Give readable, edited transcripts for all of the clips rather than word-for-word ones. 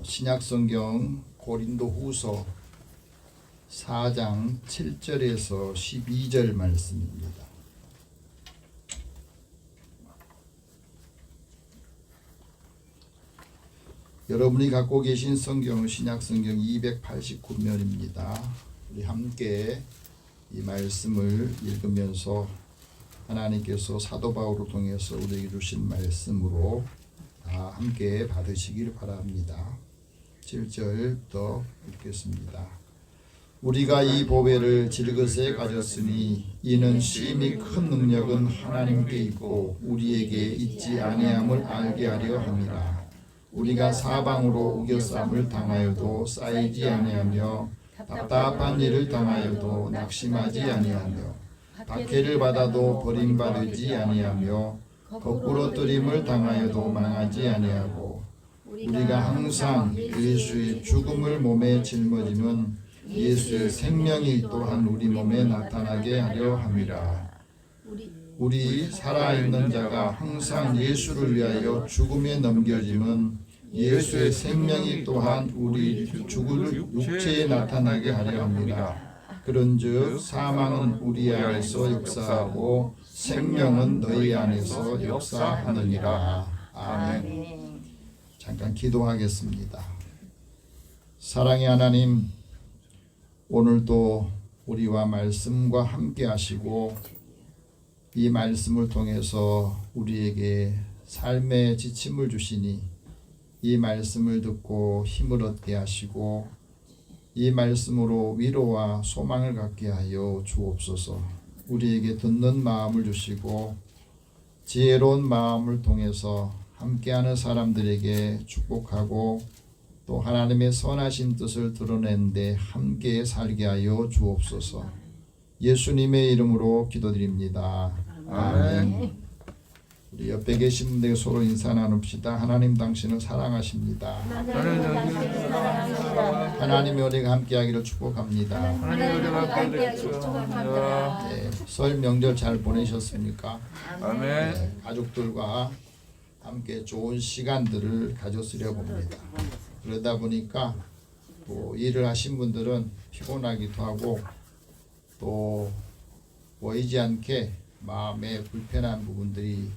신약성경 고린도후서 4장 7절에서 12절 말씀입니다. 여러분이 갖고 계신 성경은 신약성경 289면입니다. 우리 함께 이 말씀을 읽으면서 하나님께서 사도 바울을 통해서 우리에게 주신 말씀으로 다 함께 받으시길 바랍니다. 7절부터 읽겠습니다. 우리가 이 보배를 질그새 가졌으니 이는 심히 큰 능력은 하나님께 있고 우리에게 있지 아니함을 알게 하려 함이라. 우리가 사방으로 우겨쌈을 당하여도 쌓이지 아니하며 답답한 일을 당하여도 낙심하지 아니하며 박해를 받아도 버림받지 아니하며 거꾸로 뜨림을 당하여도 망하지 아니하고 우리가 항상 예수의 죽음을 몸에 짊어지면 예수의 생명이 또한 우리 몸에 나타나게 하려 함이라. 우리 살아있는 자가 항상 예수를 위하여 죽음에 넘겨짐은 예수의 생명이 또한 우리 죽을 육체에 나타나게 하려 합니다. 그런즉 사망은 우리 안에서 역사하고 생명은 너희 안에서 역사하느니라. 아멘. 잠깐 기도하겠습니다. 사랑의 하나님, 오늘도 우리와 말씀과 함께 하시고 이 말씀을 통해서 우리에게 삶의 지침을 주시니 이 말씀을 듣고 힘을 얻게 하시고 이 말씀으로 위로와 소망을 갖게 하여 주옵소서. 우리에게 듣는 마음을 주시고 지혜로운 마음을 통해서 함께하는 사람들에게 축복하고 또 하나님의 선하신 뜻을 드러내는데 함께 살게 하여 주옵소서. 예수님의 이름으로 기도드립니다. 아멘. 우리 옆에 계신 분들에게 서로 인사 나눕시다. 하나님 당신을 사랑하십니다. 하나님의 은혜가 함께하기를 축복합니다. 네, 설 명절 잘 보내셨습니까? 아멘. 네, 가족들과 함께 좋은 시간들을 가졌으려 봅니다. 그러다 보니까 또 일을 하신 분들은 피곤하기도 하고 또 보이지 않게 마음에 불편한 부분들이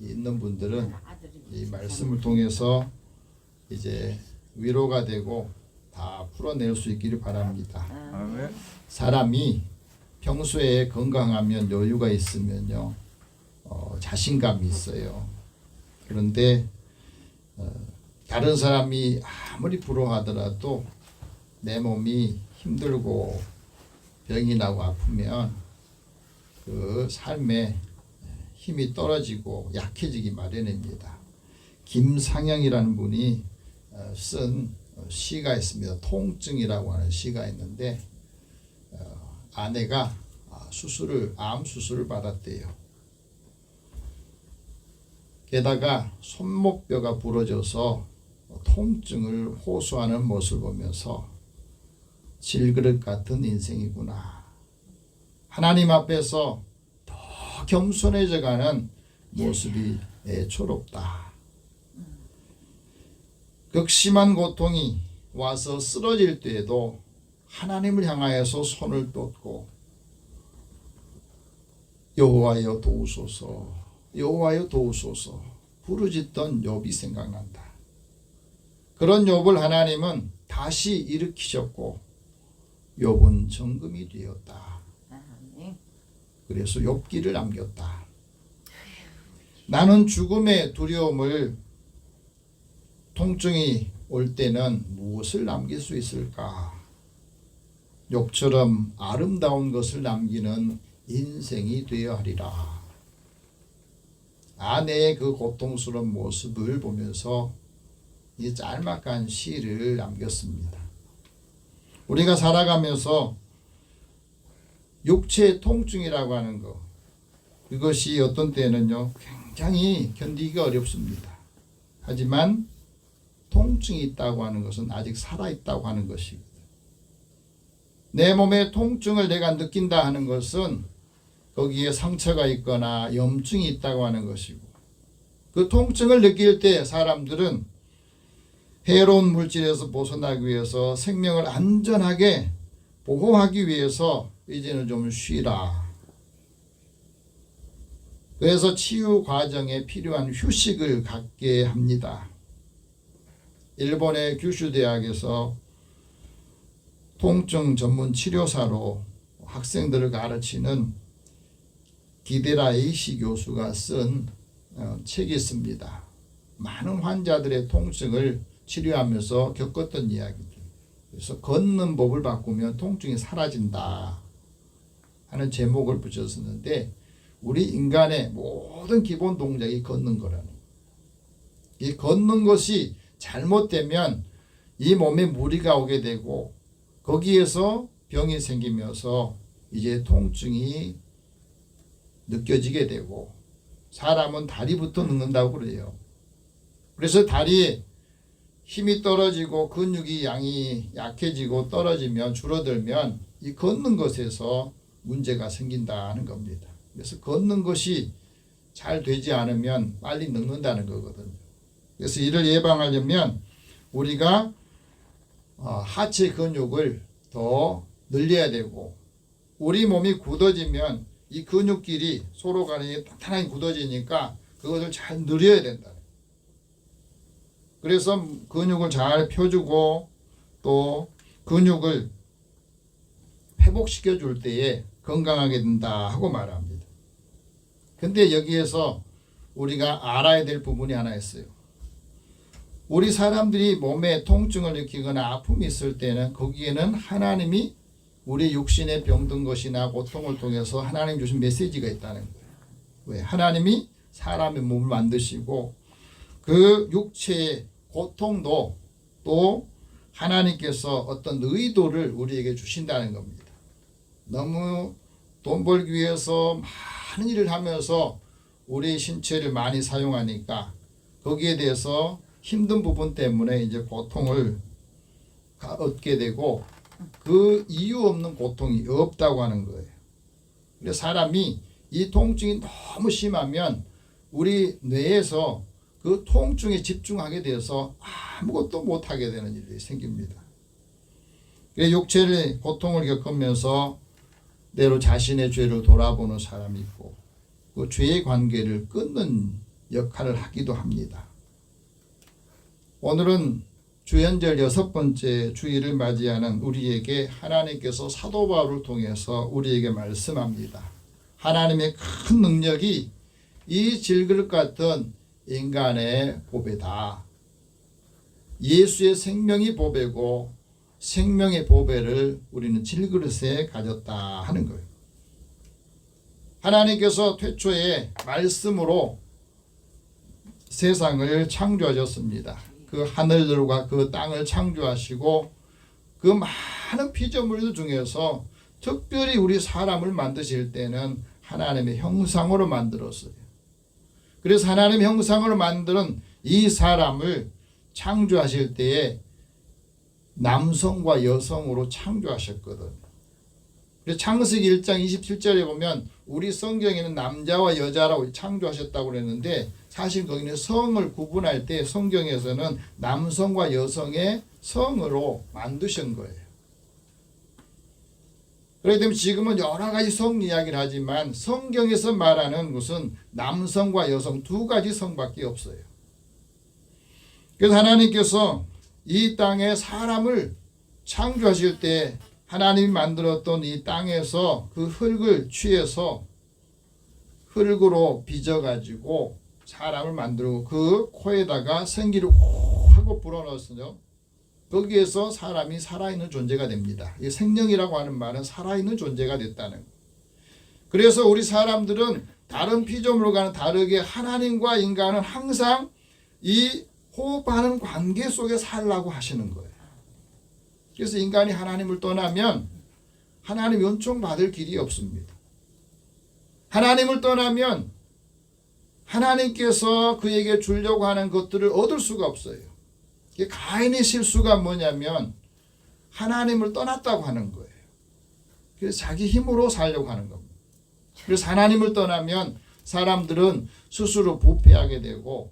있는 분들은 이 말씀을 통해서 이제 위로가 되고 다 풀어낼 수 있기를 바랍니다. 아멘. 사람이 평소에 건강하면 여유가 있으면요 자신감이 있어요. 그런데 다른 사람이 아무리 부러워하더라도 내 몸이 힘들고 병이 나고 아프면 그 삶에 힘이 떨어지고 약해지기 마련입니다. 김상영이라는 분이 쓴 시가 있습니다. 통증이라고 하는 시가 있는데 아내가 암 수술을 받았대요. 게다가 손목뼈가 부러져서 통증을 호소하는 모습을 보면서 질그릇 같은 인생이구나. 하나님 앞에서 더 겸손해져가는 모습이 애초롭다. 극심한 고통이 와서 쓰러질 때에도 하나님을 향하여서 손을 뻗고 여호와여 도우소서, 여호와여 도우소서 부르짖던 욥이 생각난다. 그런 욥을 하나님은 다시 일으키셨고 욥은 정금이 되었다. 그래서 욥기를 남겼다. 나는 죽음의 두려움을 통증이 올 때는 무엇을 남길 수 있을까? 욥처럼 아름다운 것을 남기는 인생이 되어야 하리라. 아내의 그 고통스러운 모습을 보면서 이 짤막한 시를 남겼습니다. 우리가 살아가면서 육체의 통증이라고 하는 것, 그것이 어떤 때는요 굉장히 견디기가 어렵습니다. 하지만 통증이 있다고 하는 것은 아직 살아있다고 하는 것이거든. 내 몸에 통증을 내가 느낀다 하는 것은 거기에 상처가 있거나 염증이 있다고 하는 것이고, 그 통증을 느낄 때 사람들은 해로운 물질에서 벗어나기 위해서 생명을 안전하게 보호하기 위해서 이제는 좀 쉬라. 그래서 치유 과정에 필요한 휴식을 갖게 합니다. 일본의 규슈 대학에서 통증 전문 치료사로 학생들을 가르치는 기데라 에이시 교수가 쓴 책이 있습니다. 많은 환자들의 통증을 치료하면서 겪었던 이야기들. 그래서 걷는 법을 바꾸면 통증이 사라진다 하는 제목을 붙였었는데, 우리 인간의 모든 기본 동작이 걷는 거라는 거예요. 이 걷는 것이 잘못되면 이 몸에 무리가 오게 되고 거기에서 병이 생기면서 이제 통증이 느껴지게 되고, 사람은 다리부터 늙는다고 그래요. 그래서 다리에 힘이 떨어지고 근육이 양이 약해지고 떨어지면, 줄어들면 이 걷는 것에서 문제가 생긴다는 겁니다. 그래서 걷는 것이 잘 되지 않으면 빨리 늙는다는 거거든요. 그래서 이를 예방하려면 우리가 하체 근육을 더 늘려야 되고, 우리 몸이 굳어지면 이 근육끼리 서로 간에 탄탄하게 굳어지니까 그것을 잘 늘려야 된다. 그래서 근육을 잘 펴주고 또 근육을 회복시켜 줄 때에 건강하게 된다 하고 말합니다. 근데 여기에서 우리가 알아야 될 부분이 하나 있어요. 우리 사람들이 몸에 통증을 느끼거나 아픔이 있을 때는 거기에는 하나님이 우리 육신에 병든 것이나 고통을 통해서 하나님 주신 메시지가 있다는 거예요. 왜? 하나님이 사람의 몸을 만드시고 그 육체의 고통도 또 하나님께서 어떤 의도를 우리에게 주신다는 겁니다. 너무 돈 벌기 위해서 많은 일을 하면서 우리 신체를 많이 사용하니까 거기에 대해서 힘든 부분 때문에 이제 고통을 얻게 되고, 그 이유 없는 고통이 없다고 하는 거예요. 그래서 사람이 이 통증이 너무 심하면 우리 뇌에서 그 통증에 집중하게 돼서 아무것도 못하게 되는 일이 생깁니다. 육체의 고통을 겪으면서 때로 자신의 죄를 돌아보는 사람이 있고, 그 죄의 관계를 끊는 역할을 하기도 합니다. 오늘은 주연절 6번째 주일을 맞이하는 우리에게 하나님께서 사도 바울을 통해서 우리에게 말씀합니다. 하나님의 큰 능력이 이 질그릇 같은 인간의 보배다. 예수의 생명이 보배고 생명의 보배를 우리는 질그릇에 가졌다 하는 거예요. 하나님께서 태초에 말씀으로 세상을 창조하셨습니다. 그 하늘들과 그 땅을 창조하시고 그 많은 피조물 중에서 특별히 우리 사람을 만드실 때는 하나님의 형상으로 만들었어요. 그래서 하나님의 형상으로 만드는 이 사람을 창조하실 때에 남성과 여성으로 창조하셨거든요. 그래서 창세기 1장 27절에 보면 우리 성경에는 남자와 여자라고 창조하셨다고 그랬는데, 사실 거기는 성을 구분할 때 성경에서는 남성과 여성의 성으로 만드신 거예요. 그렇기 때문에 지금은 여러 가지 성 이야기를 하지만 성경에서 말하는 것은 남성과 여성 두 가지 성밖에 없어요. 그래서 하나님께서 이 땅에 사람을 창조하실 때 하나님이 만들었던 이 땅에서 그 흙을 취해서 흙으로 빚어가지고 사람을 만들고 그 코에다가 생기를 호 하고 불어넣었어요. 거기에서 사람이 살아있는 존재가 됩니다. 이 생명이라고 하는 말은 살아있는 존재가 됐다는 거예요. 그래서 우리 사람들은 다른 피조물과는 다르게 하나님과 인간은 항상 이 호흡하는 관계 속에 살라고 하시는 거예요. 그래서 인간이 하나님을 떠나면 하나님 은총받을 길이 없습니다. 하나님을 떠나면 하나님께서 그에게 주려고 하는 것들을 얻을 수가 없어요. 가인의 실수가 뭐냐면 하나님을 떠났다고 하는 거예요. 그래서 자기 힘으로 살려고 하는 겁니다. 그래서 하나님을 떠나면 사람들은 스스로 부패하게 되고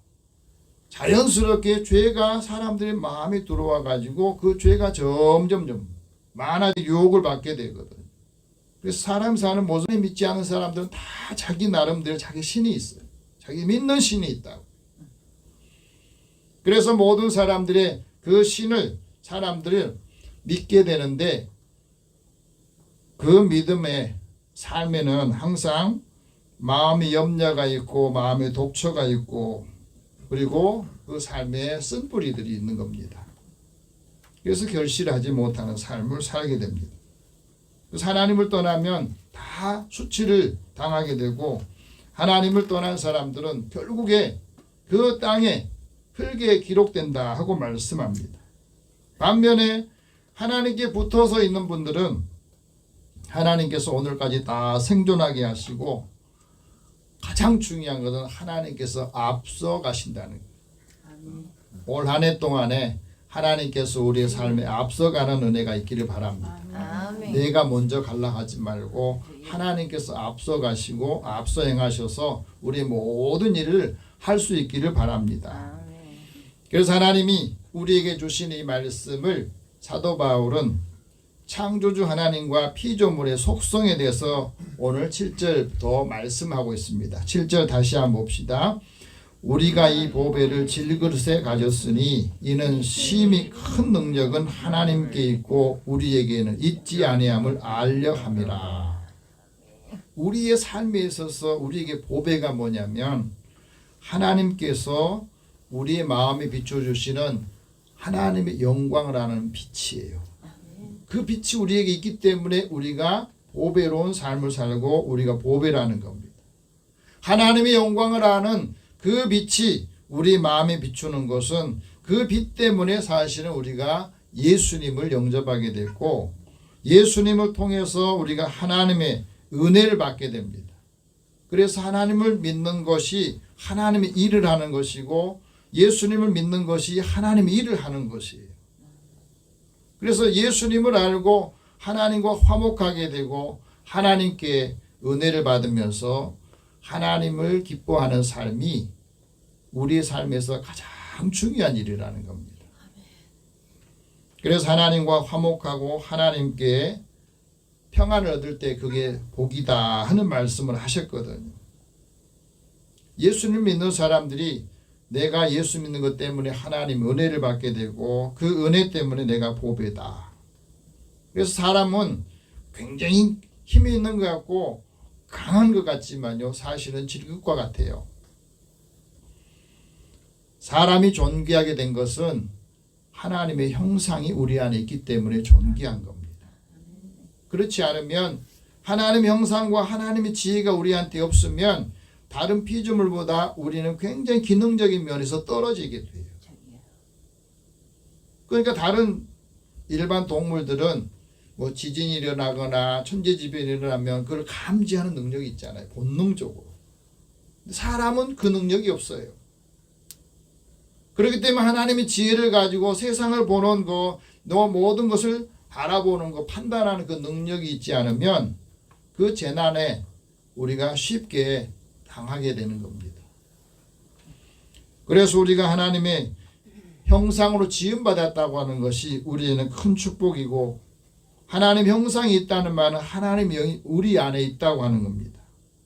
자연스럽게 죄가 사람들의 마음에 들어와 가지고 그 죄가 점점점 많아지고 유혹을 받게 되거든. 그래서 사람 사는 모습에 믿지 않는 사람들은 다 자기 나름대로 자기 신이 있어요. 자기 믿는 신이 있다고. 그래서 모든 사람들의 그 신을 사람들을 믿게 되는데 그 믿음의 삶에는 항상 마음의 염려가 있고 마음의 독초가 있고 그리고 그 삶에 쓴뿌리들이 있는 겁니다. 그래서 결실하지 못하는 삶을 살게 됩니다. 그래서 하나님을 떠나면 다 수치를 당하게 되고 하나님을 떠난 사람들은 결국에 그 땅에 흙에 기록된다 하고 말씀합니다. 반면에 하나님께 붙어서 있는 분들은 하나님께서 오늘까지 다 생존하게 하시고 가장 중요한 것은 하나님께서 앞서 가신다는 거예요. 올 한 해 동안에 하나님께서 우리의 삶에 앞서가는 은혜가 있기를 바랍니다. 아멘. 내가 먼저 가려 하지 말고 하나님께서 앞서 가시고 앞서 행하셔서 우리 모든 일을 할 수 있기를 바랍니다. 아멘. 그래서 하나님이 우리에게 주신 이 말씀을 사도 바울은 창조주 하나님과 피조물의 속성에 대해서 오늘 7절부터 말씀하고 있습니다. 7절 다시 한번 봅시다. 우리가 이 보배를 질그릇에 가졌으니 이는 심히 큰 능력은 하나님께 있고 우리에게는 있지 아니함을 알려 함이라. 우리의 삶에 있어서 우리에게 보배가 뭐냐면 하나님께서 우리의 마음에 비춰주시는 하나님의 영광을 아는 빛이에요. 그 빛이 우리에게 있기 때문에 우리가 보배로운 삶을 살고 우리가 보배라는 겁니다. 하나님의 영광을 아는 그 빛이 우리 마음에 비추는 것은 그 빛 때문에 사실은 우리가 예수님을 영접하게 됐고 예수님을 통해서 우리가 하나님의 은혜를 받게 됩니다. 그래서 하나님을 믿는 것이 하나님의 일을 하는 것이고 예수님을 믿는 것이 하나님의 일을 하는 것이에요. 그래서 예수님을 알고 하나님과 화목하게 되고 하나님께 은혜를 받으면서 하나님을 기뻐하는 삶이 우리의 삶에서 가장 중요한 일이라는 겁니다. 그래서 하나님과 화목하고 하나님께 평안을 얻을 때 그게 복이다 하는 말씀을 하셨거든요. 예수님 믿는 사람들이 내가 예수 믿는 것 때문에 하나님 은혜를 받게 되고 그 은혜 때문에 내가 보배다. 그래서 사람은 굉장히 힘이 있는 것 같고 강한 것 같지만요 사실은 질극과 같아요. 사람이 존귀하게 된 것은 하나님의 형상이 우리 안에 있기 때문에 존귀한 겁니다. 그렇지 않으면 하나님의 형상과 하나님의 지혜가 우리한테 없으면 다른 피조물보다 우리는 굉장히 기능적인 면에서 떨어지게 돼요. 그러니까 다른 일반 동물들은 뭐 지진이 일어나거나 천재지변이 일어나면 그걸 감지하는 능력이 있잖아요. 본능적으로. 사람은 그 능력이 없어요. 그렇기 때문에 하나님의 지혜를 가지고 세상을 보는 거, 너 모든 것을 바라보는 거, 판단하는 그 능력이 있지 않으면 그 재난에 우리가 쉽게 당하게 되는 겁니다. 그래서 우리가 하나님의 형상으로 지음받았다고 하는 것이 우리에는 큰 축복이고 하나님 형상이 있다는 말은 하나님의 영이 우리 안에 있다고 하는 겁니다.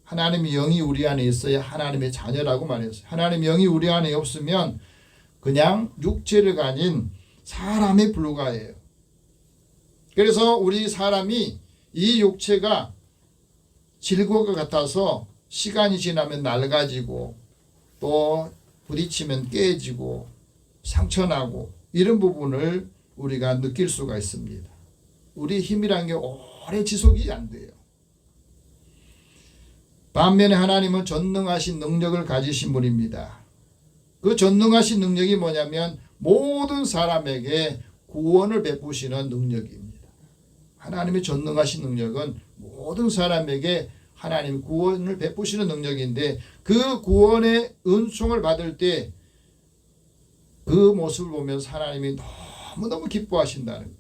하나님의 영이 우리 안에 있어야 하나님의 자녀라고 말했어요. 하나님의 영이 우리 안에 없으면 그냥 육체를 가진 사람에 불과해요. 그래서 우리 사람이 이 육체가 질것 같아서 시간이 지나면 낡아지고 또 부딪히면 깨지고 상처나고 이런 부분을 우리가 느낄 수가 있습니다. 우리 힘이란 게 오래 지속이 안 돼요. 반면에 하나님은 전능하신 능력을 가지신 분입니다. 그 전능하신 능력이 뭐냐면 모든 사람에게 구원을 베푸시는 능력입니다. 하나님의 전능하신 능력은 모든 사람에게 하나님 구원을 베푸시는 능력인데 그 구원의 은총을 받을 때 그 모습을 보면서 하나님이 너무너무 기뻐하신다는 거예요.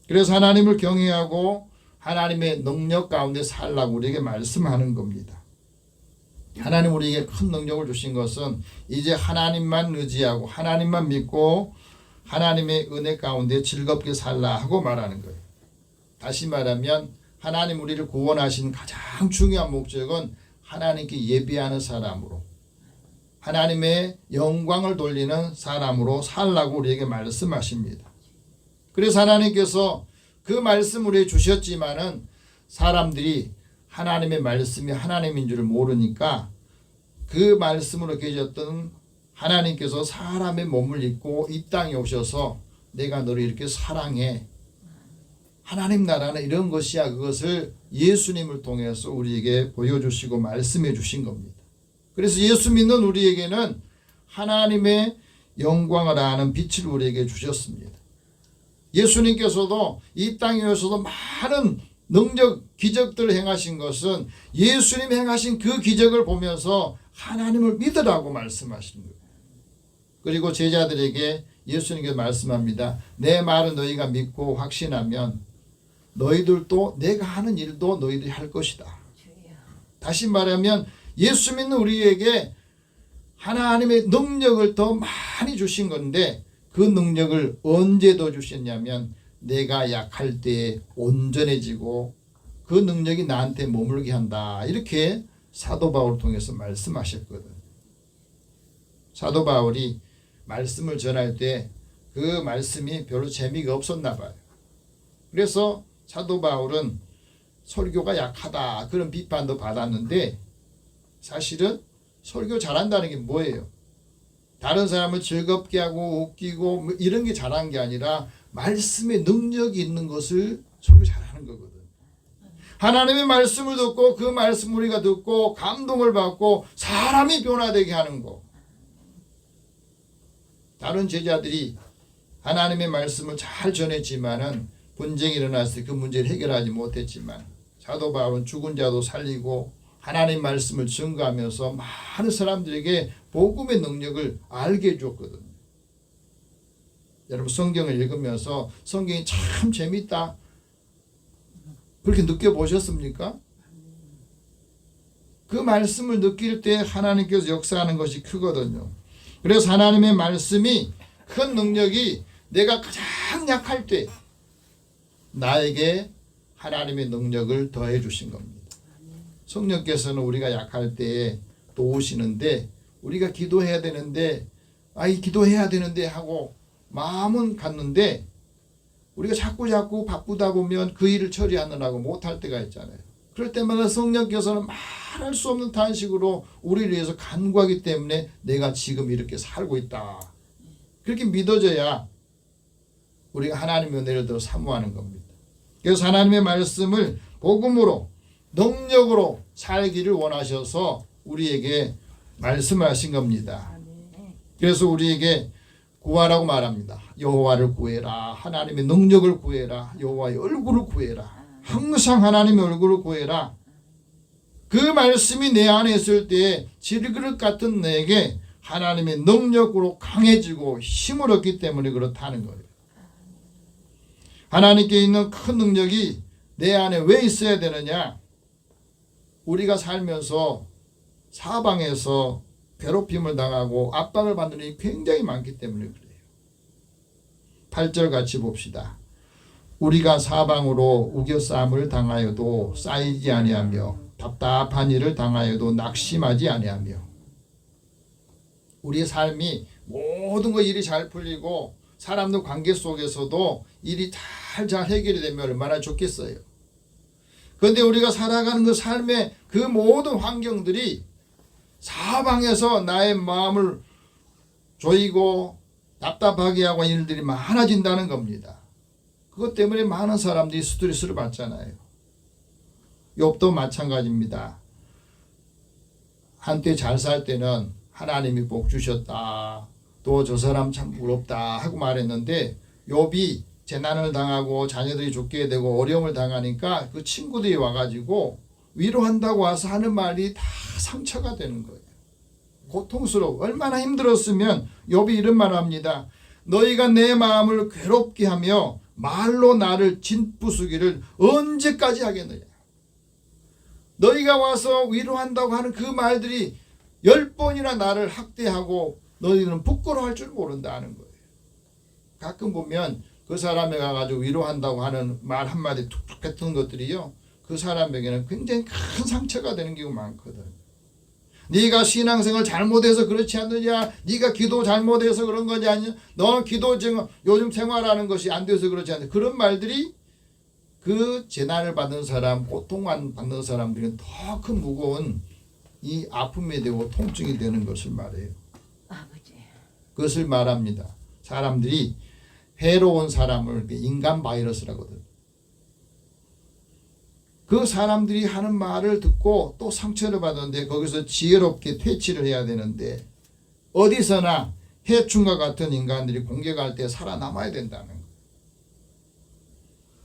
그래서 하나님을 경외하고 하나님의 능력 가운데 살라고 우리에게 말씀하는 겁니다. 하나님 우리에게 큰 능력을 주신 것은 이제 하나님만 의지하고 하나님만 믿고 하나님의 은혜 가운데 즐겁게 살라 하고 말하는 거예요. 다시 말하면 하나님 우리를 구원하신 가장 중요한 목적은 하나님께 예배하는 사람으로 하나님의 영광을 돌리는 사람으로 살라고 우리에게 말씀하십니다. 그래서 하나님께서 그 말씀을 우리에게 주셨지만은 사람들이 하나님의 말씀이 하나님인 줄을 모르니까 그 말씀으로 계셨던 하나님께서 사람의 몸을 입고 이 땅에 오셔서 내가 너를 이렇게 사랑해. 하나님 나라는 이런 것이야. 그것을 예수님을 통해서 우리에게 보여주시고 말씀해 주신 겁니다. 그래서 예수 믿는 우리에게는 하나님의 영광을 아는 빛을 우리에게 주셨습니다. 예수님께서도 이 땅에 오셔서 많은 능력, 기적들을 행하신 것은 예수님 행하신 그 기적을 보면서 하나님을 믿으라고 말씀하신 거예요. 그리고 제자들에게 예수님께서 말씀합니다. 내 말은 너희가 믿고 확신하면 너희들도 내가 하는 일도 너희들이 할 것이다. 다시 말하면 예수 믿는 우리에게 하나님의 능력을 더 많이 주신 건데 그 능력을 언제 더 주셨냐면 내가 약할 때에 온전해지고 그 능력이 나한테 머물게 한다. 이렇게 사도 바울을 통해서 말씀하셨거든. 사도 바울이 말씀을 전할 때 그 말씀이 별로 재미가 없었나 봐요. 그래서 사도 바울은 설교가 약하다 그런 비판도 받았는데 사실은 설교 잘한다는 게 뭐예요? 다른 사람을 즐겁게 하고 웃기고 뭐 이런 게 잘한 게 아니라 말씀에 능력이 있는 것을 설교 잘하는 거거든. 하나님의 말씀을 듣고 그 말씀 우리가 듣고 감동을 받고 사람이 변화되게 하는 거. 다른 제자들이 하나님의 말씀을 잘 전했지만은 분쟁이 일어났을 때 그 문제를 해결하지 못했지만 사도 바울은 죽은 자도 살리고 하나님 말씀을 증거하면서 많은 사람들에게 복음의 능력을 알게 해줬거든요. 여러분 성경을 읽으면서 성경이 참 재밌다 그렇게 느껴보셨습니까? 그 말씀을 느낄 때 하나님께서 역사하는 것이 크거든요. 그래서 하나님의 말씀이 큰 능력이 내가 가장 약할 때 나에게 하나님의 능력을 더해 주신 겁니다. 성령께서는 우리가 약할 때에 도우시는데 우리가 기도해야 되는데 기도해야 되는데 하고 마음은 갔는데 우리가 자꾸 바쁘다 보면 그 일을 처리하느라고 못할 때가 있잖아요. 그럴 때마다 성령께서는 말할 수 없는 탄식으로 우리를 위해서 간구하기 때문에 내가 지금 이렇게 살고 있다. 그렇게 믿어져야 우리가 하나님의 은혜를 더 사모하는 겁니다. 그래서 하나님의 말씀을 복음으로 능력으로 살기를 원하셔서 우리에게 말씀하신 겁니다. 그래서 우리에게 구하라고 말합니다. 여호와를 구해라. 하나님의 능력을 구해라. 여호와의 얼굴을 구해라. 항상 하나님의 얼굴을 구해라. 그 말씀이 내 안에 있을 때 질그릇 같은 내게 하나님의 능력으로 강해지고 힘을 얻기 때문에 그렇다는 거예요. 하나님께 있는 큰 능력이 내 안에 왜 있어야 되느냐? 우리가 살면서 사방에서 괴롭힘을 당하고 압박을 받는 일이 굉장히 많기 때문에 그래요. 8절 같이 봅시다. 우리가 사방으로 우겨싸움을 당하여도 쌓이지 아니하며 답답한 일을 당하여도 낙심하지 아니하며 우리의 삶이 모든 거 일이 잘 풀리고 사람들 관계 속에서도 일이 잘 해결이 되면 얼마나 좋겠어요. 그런데 우리가 살아가는 그 삶의 그 모든 환경들이 사방에서 나의 마음을 조이고 답답하게 하고 일들이 많아진다는 겁니다. 그것 때문에 많은 사람들이 스트레스를 받잖아요. 욥도 마찬가지입니다. 한때 잘 살 때는 하나님이 복 주셨다. 또 저 사람 참 부럽다 하고 말했는데 욥이 재난을 당하고 자녀들이 죽게 되고 어려움을 당하니까 그 친구들이 와가지고 위로한다고 와서 하는 말이 다 상처가 되는 거예요. 고통스러워. 얼마나 힘들었으면 욥이 이런 말을 합니다. 너희가 내 마음을 괴롭게 하며 말로 나를 진부수기를 언제까지 하겠느냐. 너희가 와서 위로한다고 하는 그 말들이 10번이나 나를 학대하고 너희들은 부끄러워할 줄 모른다는 거예요. 가끔 보면 그 사람에 가가지고 위로한다고 하는 말 한마디 툭툭 뱉은 것들이요, 그 사람에게는 굉장히 큰 상처가 되는 경우가 많거든. 네가 신앙생활 잘못해서 그렇지 않느냐, 네가 기도 잘못해서 그런 거지 않냐, 너 기도 지금 요즘 생활하는 것이 안 돼서 그렇지 않냐, 그런 말들이 그 재난을 받는 사람, 고통받는 사람들은 더 큰 무거운 이 아픔이 되고 통증이 되는 것을 말해요. 아버지. 그것을 말합니다. 사람들이 해로운 사람을 인간 바이러스라거든. 그 사람들이 하는 말을 듣고 또 상처를 받았는데 거기서 지혜롭게 퇴치를 해야 되는데 어디서나 해충과 같은 인간들이 공격할 때 살아남아야 된다는 거예요.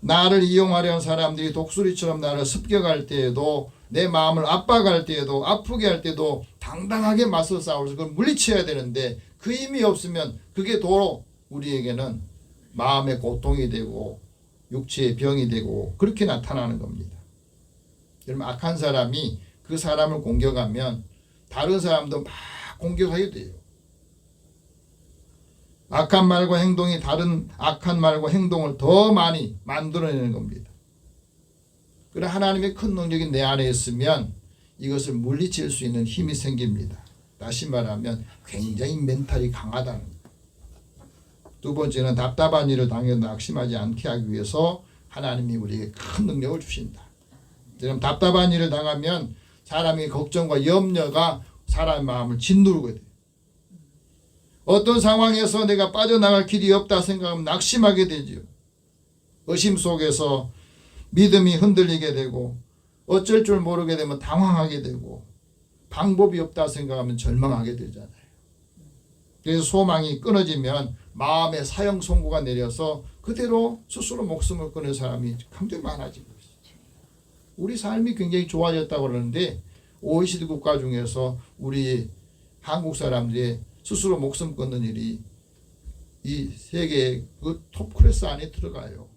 나를 이용하려는 사람들이 독수리처럼 나를 습격할 때에도, 내 마음을 압박할 때에도, 아프게 할 때도 당당하게 맞서 싸워서 그걸 물리쳐야 되는데 그 힘이 없으면 그게 도로 우리에게는 마음의 고통이 되고 육체의 병이 되고 그렇게 나타나는 겁니다. 여러분, 악한 사람이 그 사람을 공격하면 다른 사람도 막 공격하게 돼요. 악한 말과 행동이 다른 악한 말과 행동을 더 많이 만들어내는 겁니다. 그래, 하나님의 큰 능력이 내 안에 있으면 이것을 물리칠 수 있는 힘이 생깁니다. 다시 말하면 굉장히 멘탈이 강하다는 거예요. 두 번째는 답답한 일을 당해도 낙심하지 않게 하기 위해서 하나님이 우리에게 큰 능력을 주신다. 여러분, 답답한 일을 당하면 사람의 걱정과 염려가 사람의 마음을 짓누르게 돼요. 어떤 상황에서 내가 빠져나갈 길이 없다 생각하면 낙심하게 되죠. 의심 속에서 믿음이 흔들리게 되고 어쩔 줄 모르게 되면 당황하게 되고 방법이 없다 생각하면 절망하게 되잖아요. 그래서 소망이 끊어지면 마음의 사형 선고가 내려서 그대로 스스로 목숨을 끊는 사람이 굉장히 많아지고 있어요. 우리 삶이 굉장히 좋아졌다고 그러는데 OECD 국가 중에서 우리 한국 사람들이 스스로 목숨 끊는 일이 이 세계 그 톱 클래스 안에 들어가요.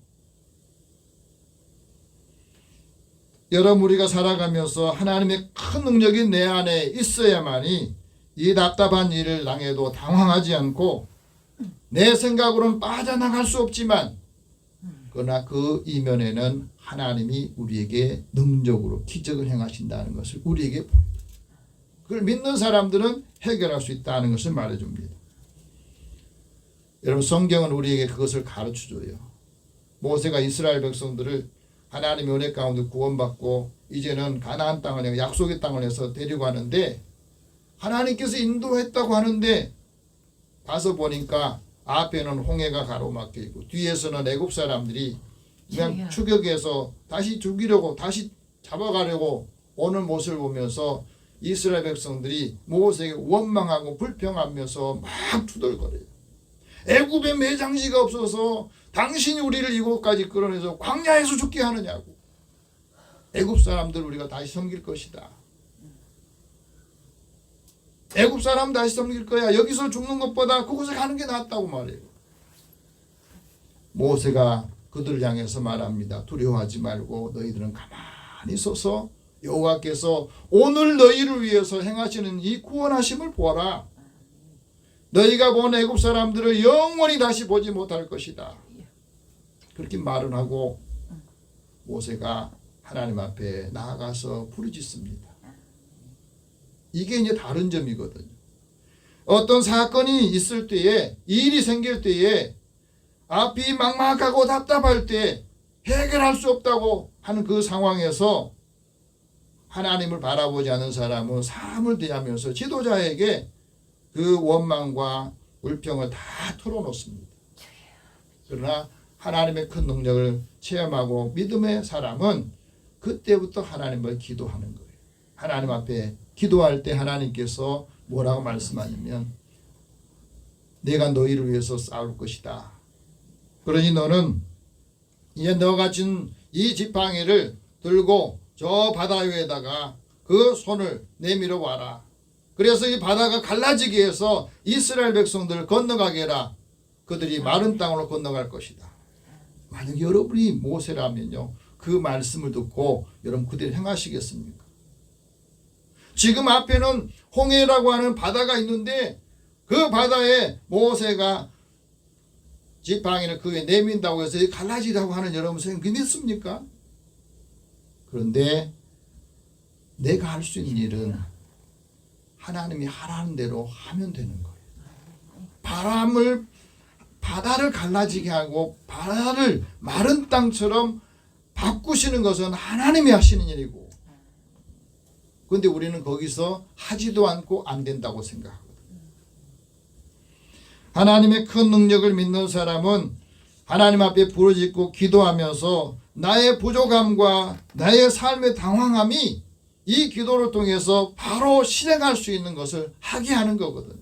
여러분, 우리가 살아가면서 하나님의 큰 능력이 내 안에 있어야만이 이 답답한 일을 당해도 당황하지 않고 내 생각으로는 빠져나갈 수 없지만 그러나 그 이면에는 하나님이 우리에게 능력으로 기적을 행하신다는 것을 우리에게 봅니다. 그걸 믿는 사람들은 해결할 수 있다는 것을 말해줍니다. 여러분, 성경은 우리에게 그것을 가르쳐줘요. 모세가 이스라엘 백성들을 하나님의 은혜 가운데 구원받고 이제는 가나안 땅을, 약속의 땅을 해서 데리고 가는데 하나님께서 인도했다고 하는데 가서 보니까 앞에는 홍해가 가로막혀 있고 뒤에서는 애굽 사람들이 그냥 추격해서 다시 죽이려고, 다시 잡아가려고 오는 모습을 보면서 이스라엘 백성들이 모세에게 원망하고 불평하면서 막 투덜거려요. 애굽에 매장지가 없어서 당신이 우리를 이곳까지 끌어내서 광야에서 죽게 하느냐고. 애굽 사람들 우리가 다시 섬길 것이다. 애굽 사람 다시 섬길 거야. 여기서 죽는 것보다 그곳에 가는 게 낫다고 말해요. 모세가 그들을 향해서 말합니다. 두려워하지 말고 너희들은 가만히 서서 여호와께서 오늘 너희를 위해서 행하시는 이 구원하심을 보아라. 너희가 본 애굽 사람들을 영원히 다시 보지 못할 것이다. 그렇게 말을 하고 모세가 하나님 앞에 나아가서 부르짖습니다. 이게 이제 다른 점이거든요. 어떤 사건이 있을 때에, 일이 생길 때에 앞이 막막하고 답답할 때 해결할 수 없다고 하는 그 상황에서 하나님을 바라보지 않는 사람은 사람을 대하면서 지도자에게 그 원망과 불평을 다 털어놓습니다. 그러나 하나님의 큰 능력을 체험하고 믿음의 사람은 그때부터 하나님을 기도하는 거예요. 하나님 앞에 기도할 때 하나님께서 뭐라고 말씀하냐면 내가 너희를 위해서 싸울 것이다. 그러니 너는 이제 너가 진 이 지팡이를 들고 저 바다 위에다가 그 손을 내밀어 와라. 그래서 이 바다가 갈라지게 해서 이스라엘 백성들을 건너가게 해라. 그들이 마른 땅으로 건너갈 것이다. 만약 여러분이 모세라면요, 그 말씀을 듣고 여러분 그대로 행하시겠습니까? 지금 앞에는 홍해라고 하는 바다가 있는데 그 바다에 모세가 지팡이를 그에 내민다고 해서 갈라지라고 하는 여러분 생각이 믿습니까? 그런데 내가 할 수 있는 일은 하나님이 하라는 대로 하면 되는 거예요. 바다를 갈라지게 하고 바다를 마른 땅처럼 바꾸시는 것은 하나님이 하시는 일이고, 그런데 우리는 거기서 하지도 않고 안 된다고 생각하거든요. 하나님의 큰 능력을 믿는 사람은 하나님 앞에 부르짖고 기도하면서 나의 부족함과 나의 삶의 당황함이 이 기도를 통해서 바로 실행할 수 있는 것을 하게 하는 거거든요.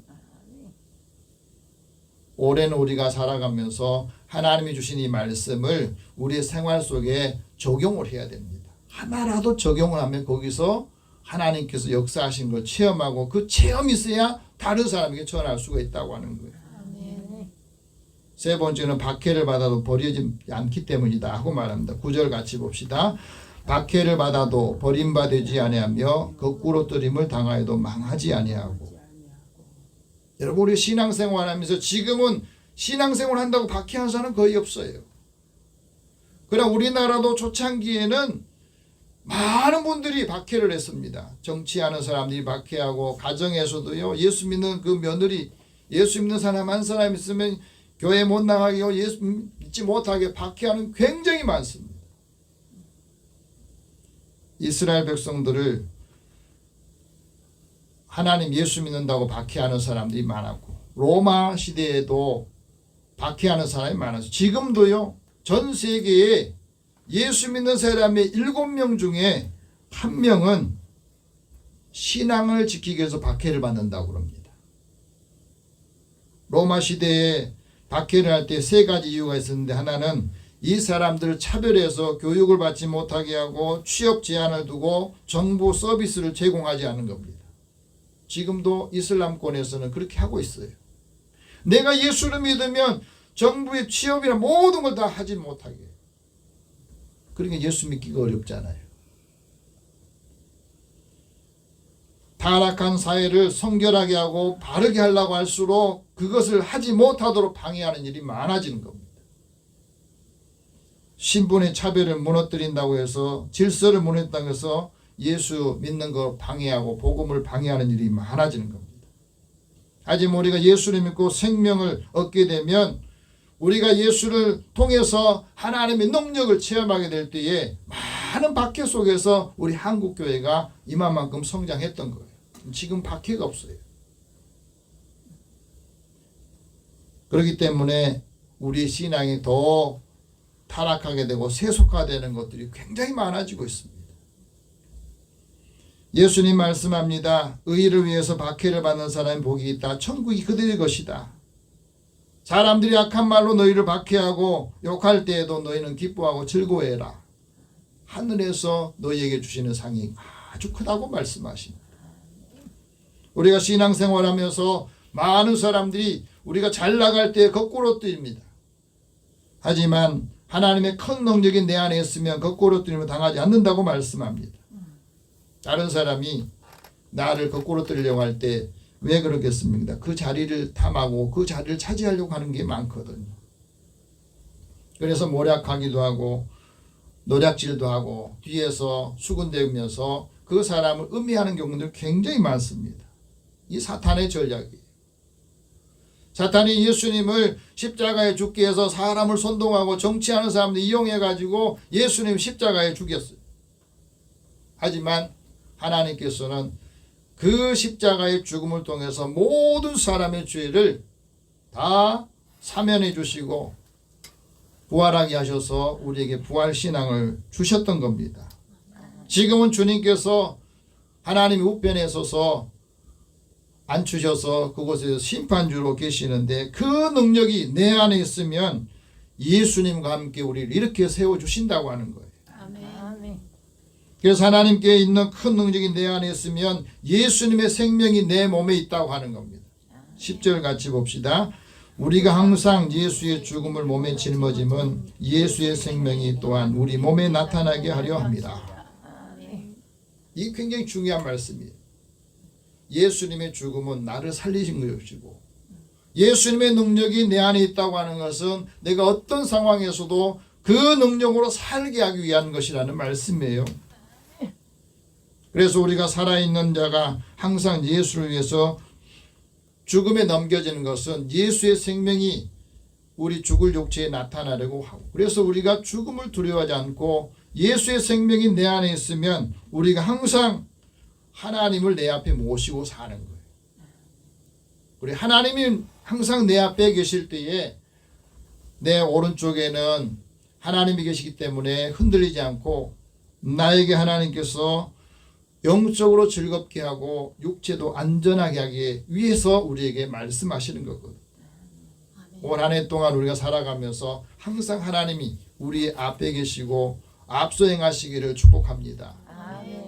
올해는 우리가 살아가면서 하나님이 주신 이 말씀을 우리의 생활 속에 적용을 해야 됩니다. 하나라도 적용을 하면 거기서 하나님께서 역사하신 걸 체험하고 그 체험이 있어야 다른 사람에게 전할 수가 있다고 하는 거예요. 세 번째는 박해를 받아도 버리지 않기 때문이다 하고 말합니다. 9절 같이 봅시다. 박해를 받아도 버림받지 아니하며 거꾸로 뜨림을 당하여도 망하지 아니하고. 여러분 우리 신앙생활하면서 지금은 신앙생활 한다고 박해하는 사람은 거의 없어요. 그러나 우리나라도 초창기에는 많은 분들이 박해를 했습니다. 정치하는 사람들이 박해하고 가정에서도요. 예수 믿는 그 며느리, 예수 믿는 사람 한 사람 있으면 교회 못 나가게 하고 예수 믿지 못하게 박해하는 굉장히 많습니다. 이스라엘 백성들을 하나님 예수 믿는다고 박해하는 사람들이 많았고 로마 시대에도 박해하는 사람이 많았어요. 지금도요. 전 세계에 예수 믿는 사람의 7명 중에 1명은 신앙을 지키기 위해서 박해를 받는다고 합니다. 로마 시대에 박해를 할 때 3가지 이유가 있었는데, 하나는 이 사람들을 차별해서 교육을 받지 못하게 하고 취업 제한을 두고 정부 서비스를 제공하지 않는 겁니다. 지금도 이슬람권에서는 그렇게 하고 있어요. 내가 예수를 믿으면 정부의 취업이나 모든 걸 다 하지 못하게 해요. 그러니까 예수 믿기가 어렵잖아요. 타락한 사회를 성결하게 하고 바르게 하려고 할수록 그것을 하지 못하도록 방해하는 일이 많아지는 겁니다. 신분의 차별을 무너뜨린다고 해서 질서를 무너뜨린다고 해서 예수 믿는 거 방해하고 복음을 방해하는 일이 많아지는 겁니다. 하지만 우리가 예수를 믿고 생명을 얻게 되면 우리가 예수를 통해서 하나님의 능력을 체험하게 될 때에 많은 박해 속에서 우리 한국교회가 이만큼 성장했던 거예요. 지금 박해가 없어요. 그렇기 때문에 우리 신앙이 더 타락하게 되고 세속화되는 것들이 굉장히 많아지고 있습니다. 예수님 말씀합니다. 의를 위해서 박해를 받는 사람이 복이 있다. 천국이 그들의 것이다. 사람들이 악한 말로 너희를 박해하고 욕할 때에도 너희는 기뻐하고 즐거워해라. 하늘에서 너희에게 주시는 상이 아주 크다고 말씀하십니다. 우리가 신앙생활하면서 많은 사람들이 우리가 잘 나갈 때 거꾸로 뜨입니다. 하지만 하나님의 큰 능력이 내 안에 있으면 거꾸로 뜨임을 당하지 않는다고 말씀합니다. 다른 사람이 나를 거꾸로 뜨려고 할 때 왜 그러겠습니까? 그 자리를 탐하고 그 자리를 차지하려고 하는 게 많거든요. 그래서 모략하기도 하고 노략질도 하고 뒤에서 수군대면서 그 사람을 음해하는 경우들 굉장히 많습니다. 이 사탄의 전략이에요. 사탄이 예수님을 십자가에 죽게 해서 사람을 선동하고 정치하는 사람들 이용해가지고 예수님 십자가에 죽였어요. 하지만 하나님께서는 그 십자가의 죽음을 통해서 모든 사람의 죄를 다 사면해 주시고 부활하게 하셔서 우리에게 부활신앙을 주셨던 겁니다. 지금은 주님께서 하나님의 우편에 서서 앉히셔서 그곳에서 심판주로 계시는데 그 능력이 내 안에 있으면 예수님과 함께 우리를 이렇게 세워주신다고 하는 거예요. 그래서 하나님께 있는 큰 능력이 내 안에 있으면 예수님의 생명이 내 몸에 있다고 하는 겁니다. 10절 같이 봅시다. 우리가 항상 예수의 죽음을 몸에 짊어짐은 예수의 생명이 또한 우리 몸에 나타나게 하려 합니다. 이게 굉장히 중요한 말씀이에요. 예수님의 죽음은 나를 살리신 것이고 예수님의 능력이 내 안에 있다고 하는 것은 내가 어떤 상황에서도 그 능력으로 살게 하기 위한 것이라는 말씀이에요. 그래서 우리가 살아있는 자가 항상 예수를 위해서 죽음에 넘겨지는 것은 예수의 생명이 우리 죽을 육체에 나타나려고 하고, 그래서 우리가 죽음을 두려워하지 않고 예수의 생명이 내 안에 있으면 우리가 항상 하나님을 내 앞에 모시고 사는 거예요. 우리 하나님이 항상 내 앞에 계실 때에 내 오른쪽에는 하나님이 계시기 때문에 흔들리지 않고 나에게 하나님께서 영적으로 즐겁게 하고 육체도 안전하게 하기 위해서 우리에게 말씀하시는 거거든요. 올 한 해 동안 우리가 살아가면서 항상 하나님이 우리 앞에 계시고 앞서 행하시기를 축복합니다.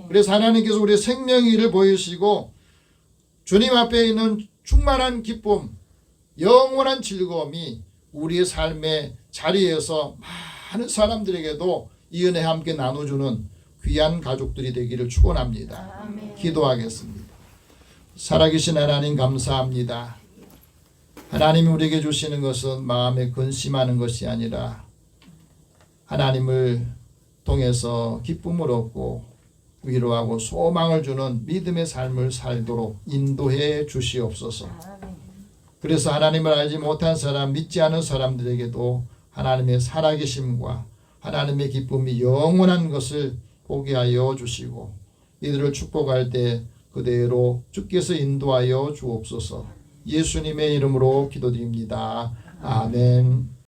그래서 하나님께서 우리의 생명의를 보이시고 주님 앞에 있는 충만한 기쁨, 영원한 즐거움이 우리의 삶의 자리에서 많은 사람들에게도 이 은혜 함께 나눠주는 귀한 가족들이 되기를 축원합니다. 기도하겠습니다. 살아계신 하나님 감사합니다. 하나님이 우리에게 주시는 것은 마음에 근심하는 것이 아니라 하나님을 통해서 기쁨을 얻고 위로하고 소망을 주는 믿음의 삶을 살도록 인도해 주시옵소서. 그래서 하나님을 알지 못한 사람, 믿지 않은 사람들에게도 하나님의 살아계심과 하나님의 기쁨이 영원한 것을 보게 하여 주시고 이들을 축복할 때 그대로 주께서 인도하여 주옵소서. 예수님의 이름으로 기도드립니다. 아멘.